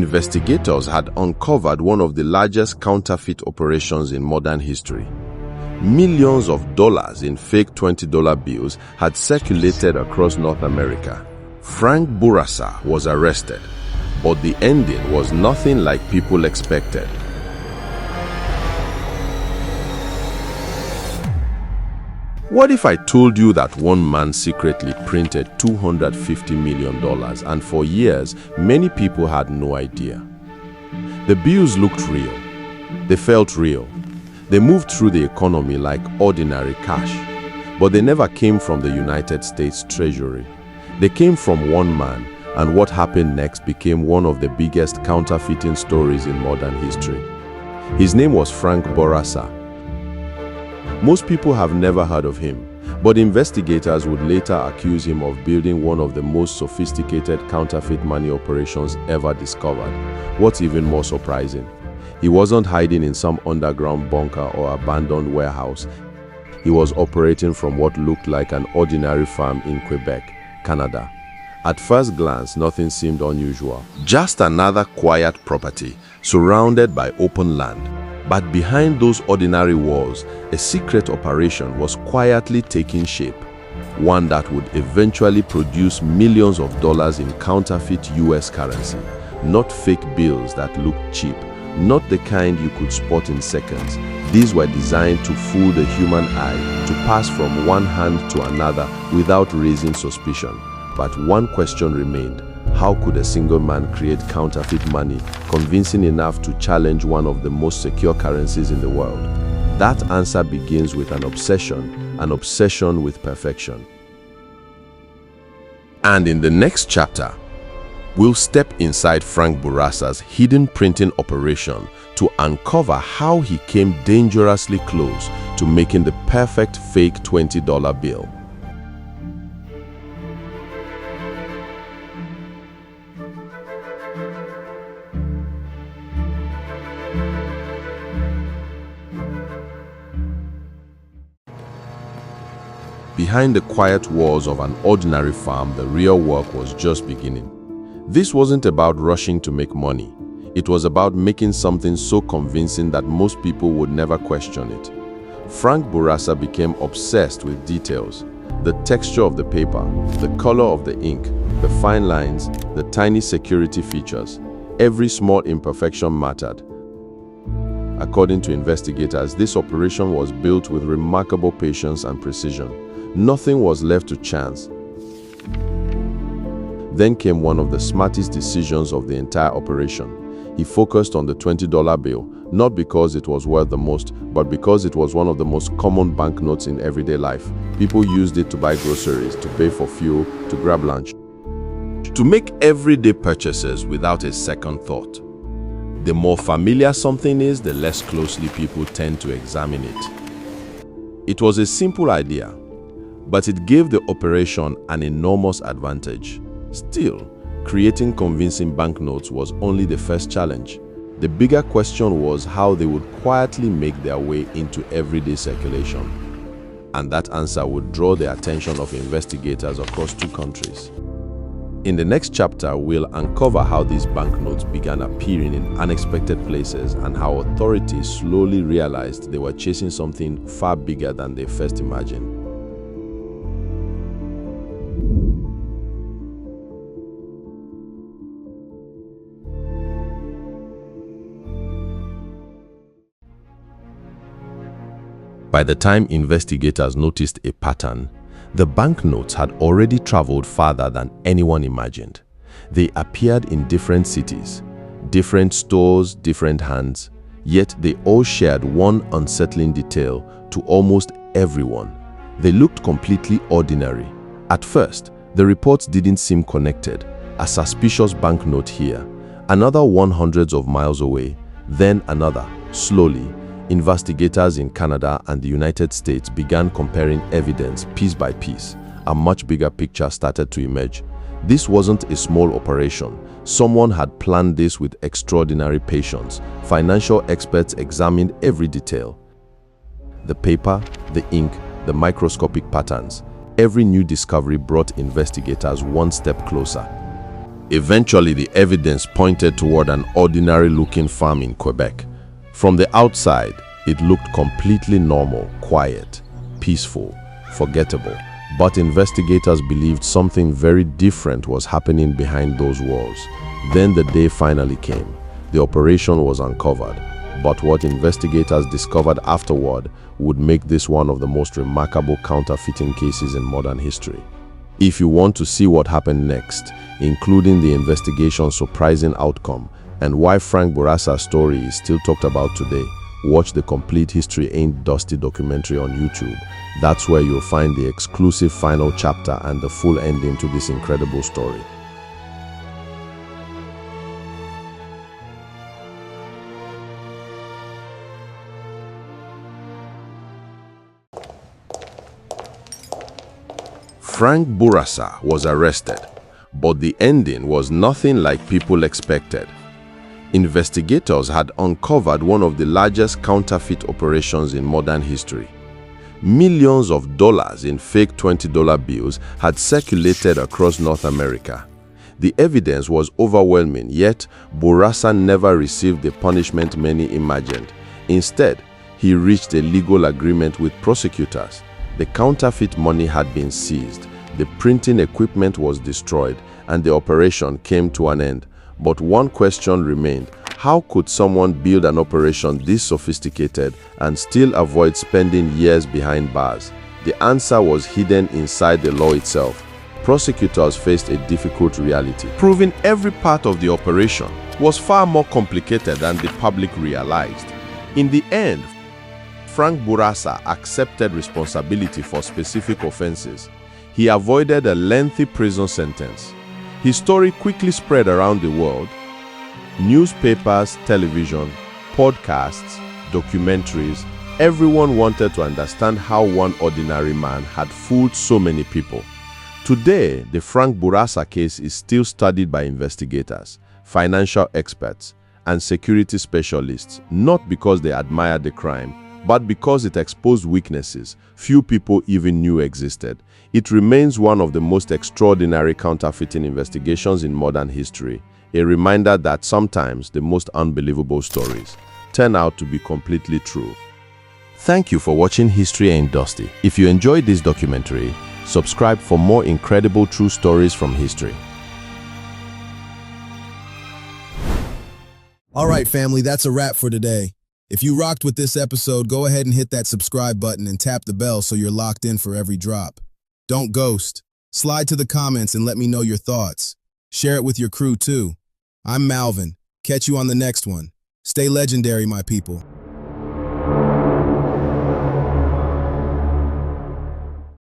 Investigators had uncovered one of the largest counterfeit operations in modern history. Millions of dollars in fake $20 bills had circulated across North America. Frank Bourassa was arrested, but the ending was nothing like people expected. What if I told you that one man secretly printed $250 million and for years, many people had no idea? The bills looked real. They felt real. They moved through the economy like ordinary cash. But they never came from the United States Treasury. They came from one man, and what happened next became one of the biggest counterfeiting stories in modern history. His name was Frank Bourassa. Most people have never heard of him, but investigators would later accuse him of building one of the most sophisticated counterfeit money operations ever discovered. What's even more surprising, he wasn't hiding in some underground bunker or abandoned warehouse. He was operating from what looked like an ordinary farm in Quebec, Canada. At first glance, nothing seemed unusual. Just another quiet property surrounded by open land. But behind those ordinary walls, a secret operation was quietly taking shape. One that would eventually produce millions of dollars in counterfeit US currency. Not fake bills that looked cheap. Not the kind you could spot in seconds. These were designed to fool the human eye, to pass from one hand to another without raising suspicion. But one question remained. How could a single man create counterfeit money convincing enough to challenge one of the most secure currencies in the world? That answer begins with an obsession with perfection. And in the next chapter, we'll step inside Frank Bourassa's hidden printing operation to uncover how he came dangerously close to making the perfect fake $20 bill. Behind the quiet walls of an ordinary farm, the real work was just beginning. This wasn't about rushing to make money. It was about making something so convincing that most people would never question it. Frank Bourassa became obsessed with details. The texture of the paper, the color of the ink, the fine lines, the tiny security features. Every small imperfection mattered. According to investigators, this operation was built with remarkable patience and precision. Nothing was left to chance. Then came one of the smartest decisions of the entire operation. He focused on the $20 bill, not because it was worth the most, but because it was one of the most common banknotes in everyday life. People used it to buy groceries, to pay for fuel, to grab lunch, to make everyday purchases without a second thought. The more familiar something is, the less closely people tend to examine it. It was a simple idea, but it gave the operation an enormous advantage. Still, creating convincing banknotes was only the first challenge. The bigger question was how they would quietly make their way into everyday circulation. And that answer would draw the attention of investigators across 2 countries. In the next chapter, we'll uncover how these banknotes began appearing in unexpected places and how authorities slowly realized they were chasing something far bigger than they first imagined. By the time investigators noticed a pattern, the banknotes had already traveled farther than anyone imagined. They appeared in different cities, different stores, different hands, yet they all shared one unsettling detail to almost everyone. They looked completely ordinary. At first, the reports didn't seem connected. A suspicious banknote here, another one hundreds of miles away, then another. Slowly, investigators in Canada and the United States began comparing evidence piece by piece. A much bigger picture started to emerge. This wasn't a small operation. Someone had planned this with extraordinary patience. Financial experts examined every detail. The paper, the ink, the microscopic patterns. Every new discovery brought investigators one step closer. Eventually, the evidence pointed toward an ordinary-looking farm in Quebec. From the outside, it looked completely normal, quiet, peaceful, forgettable. But investigators believed something very different was happening behind those walls. Then the day finally came. The operation was uncovered. But what investigators discovered afterward would make this one of the most remarkable counterfeiting cases in modern history. If you want to see what happened next, including the investigation's surprising outcome and why Frank Bourassa's story is still talked about today, watch the complete History Ain't Dusty documentary on YouTube. That's where you'll find the exclusive final chapter and the full ending to this incredible story. Frank Bourassa was arrested, but the ending was nothing like people expected. Investigators had uncovered one of the largest counterfeit operations in modern history. Millions of dollars in fake $20 bills had circulated across North America. The evidence was overwhelming, yet Bourassa never received the punishment many imagined. Instead, he reached a legal agreement with prosecutors. The counterfeit money had been seized, the printing equipment was destroyed, and the operation came to an end. But one question remained: how could someone build an operation this sophisticated and still avoid spending years behind bars? The answer was hidden inside the law itself. Prosecutors faced a difficult reality. Proving every part of the operation was far more complicated than the public realized. In the end, Frank Bourassa accepted responsibility for specific offenses. He avoided a lengthy prison sentence. His story quickly spread around the world. Newspapers, television, podcasts, documentaries, everyone wanted to understand how one ordinary man had fooled so many people. Today, the Frank Bourassa case is still studied by investigators, financial experts, and security specialists, not because they admire the crime, but because it exposed weaknesses few people even knew existed. It remains one of the most extraordinary counterfeiting investigations in modern history, a reminder that sometimes the most unbelievable stories turn out to be completely true. Thank you for watching History Ain't Dusty. If you enjoyed this documentary, subscribe for more incredible true stories from history. All right, family, that's a wrap for today. If you rocked with this episode, go ahead and hit that subscribe button and tap the bell so you're locked in for every drop. Don't ghost. Slide to the comments and let me know your thoughts. Share it with your crew too. I'm Malvin. Catch you on the next one. Stay legendary, my people.